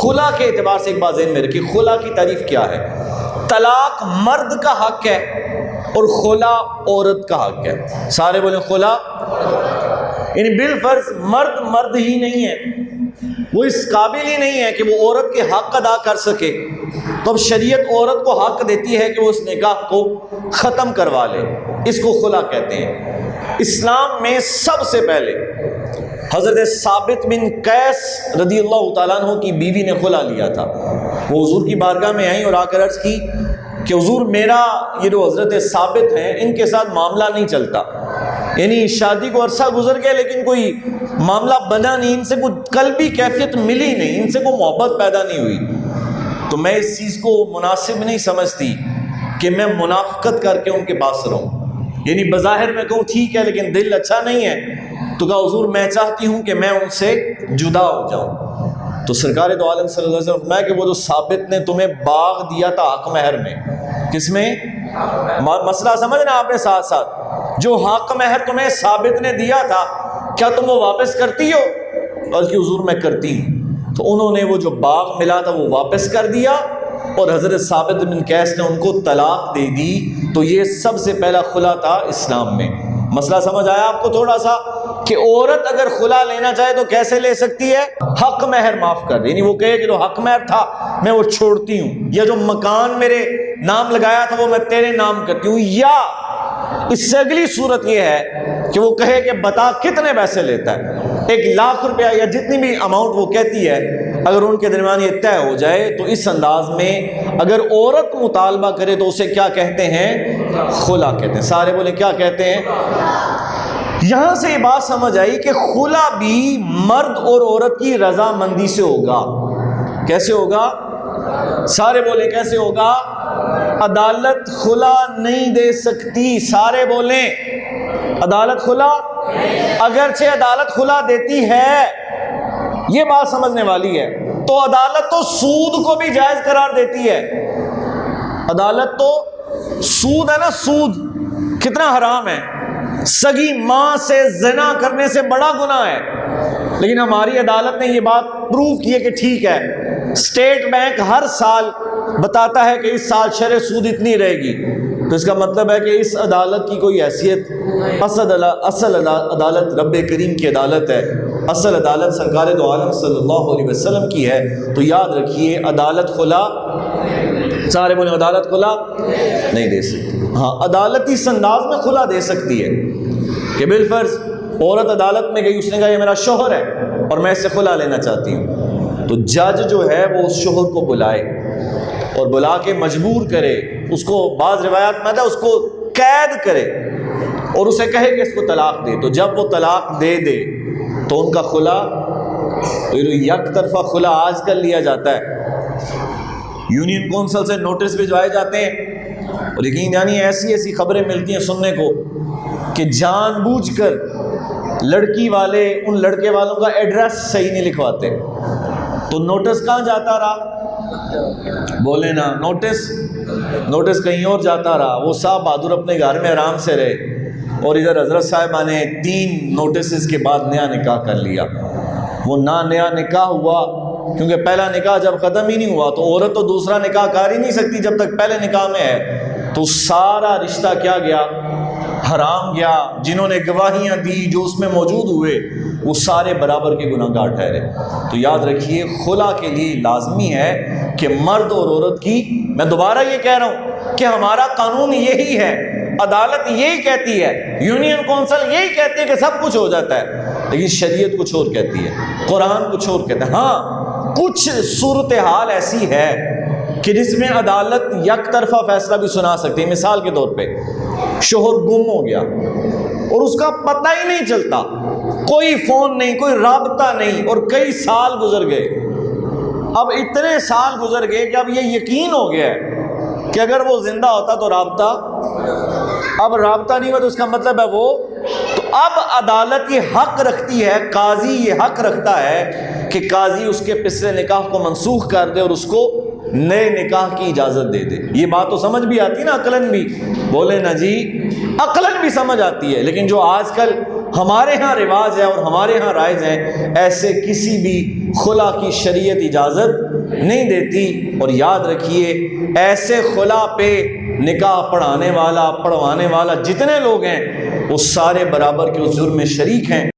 خلا کے اعتبار سے ایک بات ذہن میں رکھیے، خلا کی تعریف کیا ہے؟ طلاق مرد کا حق ہے اور خلا عورت کا حق ہے۔ سارے بولیں خلا، یعنی بالفرض مرد ہی نہیں ہے، وہ اس قابل ہی نہیں ہے کہ وہ عورت کے حق ادا کر سکے، تو اب شریعت عورت کو حق دیتی ہے کہ وہ اس نکاح کو ختم کروا لے، اس کو خلا کہتے ہیں۔ اسلام میں سب سے پہلے حضرت ثابت بن قیس رضی اللہ تعالیٰ عنہ کی بیوی نے خلا لیا تھا۔ وہ حضور کی بارگاہ میں آئیں اور آ کر عرض کی کہ حضور میرا یہ جو حضرت ثابت ہیں ان کے ساتھ معاملہ نہیں چلتا، یعنی شادی کو عرصہ گزر گیا لیکن کوئی معاملہ بنا نہیں، ان سے کوئی قلبی کیفیت ملی نہیں، ان سے کوئی محبت پیدا نہیں ہوئی، تو میں اس چیز کو مناسب نہیں سمجھتی کہ میں منافقت کر کے ان کے پاس رہوں، یعنی بظاہر میں کہوں ٹھیک ہے لیکن دل اچھا نہیں ہے، تو کہا حضور میں چاہتی ہوں کہ میں ان سے جدا ہو جاؤں۔ تو سرکار دو عالم صلی اللہ علیہ وسلم فرمایا کہ وہ جو ثابت نے تمہیں باغ دیا تھا حق مہر میں، کس میں؟ مسئلہ سمجھنا آپ نے ساتھ ساتھ، جو حق مہر تمہیں ثابت نے دیا تھا کیا تم وہ واپس کرتی ہو؟ اور کہ حضور میں کرتی ہوں۔ تو انہوں نے وہ جو باغ ملا تھا وہ واپس کر دیا اور حضرت ثابت بن قیس نے ان کو طلاق دے دی۔ تو یہ سب سے پہلا خلا تھا اسلام میں۔ مسئلہ سمجھ آیا آپ کو تھوڑا سا کہ عورت اگر خلا لینا چاہے تو کیسے لے سکتی ہے؟ حق مہر معاف کر، یعنی وہ کہے کہ جو حق مہر تھا میں وہ چھوڑتی ہوں، یا جو مکان میرے نام لگایا تھا وہ میں تیرے نام کرتی ہوں، یا اس سے اگلی صورت یہ ہے کہ وہ کہے کہ بتا کتنے پیسے لیتا ہے، 1,00,000 روپیہ یا جتنی بھی اماؤنٹ وہ کہتی ہے، اگر ان کے درمیان یہ طے ہو جائے تو اس انداز میں اگر عورت مطالبہ کرے تو اسے کیا کہتے ہیں؟ خلا کہتے ہیں۔ سارے بولے کیا کہتے ہیں؟ یہاں سے یہ بات سمجھ آئی کہ خلا بھی مرد اور عورت کی رضامندی سے ہوگا۔ کیسے ہوگا؟ سارے بولیں کیسے ہوگا؟ عدالت خلا نہیں دے سکتی۔ سارے بولیں عدالت خلا، اگرچہ عدالت خلا دیتی ہے، یہ بات سمجھنے والی ہے، تو عدالت تو سود کو بھی جائز قرار دیتی ہے۔ عدالت تو سود ہے نا، سود کتنا حرام ہے، سگی ماں سے زنا کرنے سے بڑا گناہ ہے، لیکن ہماری عدالت نے یہ بات پروف کی ہے کہ ٹھیک ہے، اسٹیٹ بینک ہر سال بتاتا ہے کہ اس سال شرح سود اتنی رہے گی، تو اس کا مطلب ہے کہ اس عدالت کی کوئی حیثیت، اصل عدالت رب کریم کی عدالت ہے، اصل عدالت سرکار دو عالم صلی اللہ علیہ وسلم کی ہے۔ تو یاد رکھیے عدالت خلا، سارے بولیں عدالت خلا نہیں دے سکتی۔ ہاں عدالت اس انداز میں خلا دے سکتی ہے کہ بالفرض عورت عدالت میں گئی، اس نے کہا یہ میرا شوہر ہے اور میں اس سے خلا لینا چاہتی ہوں، تو جج جو ہے وہ اس شوہر کو بلائے اور بلا کے مجبور کرے، اس کو بعض روایات میں اس کو قید کرے اور اسے کہے کہ اس کو طلاق دے، تو جب وہ طلاق دے دے تو ان کا خلا، تو یک طرفہ خلا آج کل لیا جاتا ہے، یونین کونسل سے نوٹس بھجوائے جاتے ہیں، اور یقین یعنی ایسی خبریں ملتی ہیں سننے کو کہ جان بوجھ کر لڑکی والے ان لڑکے والوں کا ایڈریس صحیح نہیں لکھواتے، تو نوٹس کہاں جاتا رہا؟ بولے نا، نوٹس کہیں اور جاتا رہا، وہ صاحب بہادر اپنے گھر میں آرام سے رہے، اور ادھر حضرت صاحبہ نے 3 نوٹسز کے بعد نیا نکاح کر لیا۔ وہ نیا نکاح ہوا کیونکہ پہلا نکاح جب ختم ہی نہیں ہوا تو عورت تو دوسرا نکاح کر ہی نہیں سکتی جب تک پہلے نکاح میں ہے، تو سارا رشتہ کیا گیا؟ حرام گیا۔ جنہوں نے گواہیاں دی جو اس میں موجود ہوئے وہ سارے برابر کے گناہ گار ٹھہرے۔ تو یاد رکھیے خلا کے لیے لازمی ہے کہ مرد اور عورت کی، میں دوبارہ یہ کہہ رہا ہوں کہ ہمارا قانون یہی ہے، عدالت یہی کہتی ہے، یونین کونسل یہی کہتی ہے کہ سب کچھ ہو جاتا ہے، لیکن شریعت کچھ اور کہتی ہے، قرآن کچھ اور کہتا ہے۔ ہاں کچھ صورتحال ایسی ہے کہ جس میں عدالت یک طرفہ فیصلہ بھی سنا سکتی ہے۔ مثال کے طور پہ شوہر گم ہو گیا اور اس کا پتہ ہی نہیں چلتا، کوئی فون نہیں، کوئی رابطہ نہیں، اور کئی سال گزر گئے۔ اب اتنے سال گزر گئے کہ اب یہ یقین ہو گیا ہے کہ اگر وہ زندہ ہوتا تو رابطہ، اب رابطہ نہیں ہوا تو اس کا مطلب ہے وہ، تو اب عدالت یہ حق رکھتی ہے، قاضی یہ حق رکھتا ہے کہ قاضی اس کے پچھلے نکاح کو منسوخ کر دے اور اس کو نئے نکاح کی اجازت دے دے۔ یہ بات تو سمجھ بھی آتی نا عقلاً بھی، بولے نا جی، عقلاً بھی سمجھ آتی ہے، لیکن جو آج کل ہمارے ہاں رواج ہے اور ہمارے ہاں رائج ہیں، ایسے کسی بھی خلا کی شریعت اجازت نہیں دیتی. اور یاد رکھیے ایسے خلا پہ نکاح پڑھانے والا پڑھوانے والا جتنے لوگ ہیں وہ سارے برابر کے اس جرم میں شریک ہیں.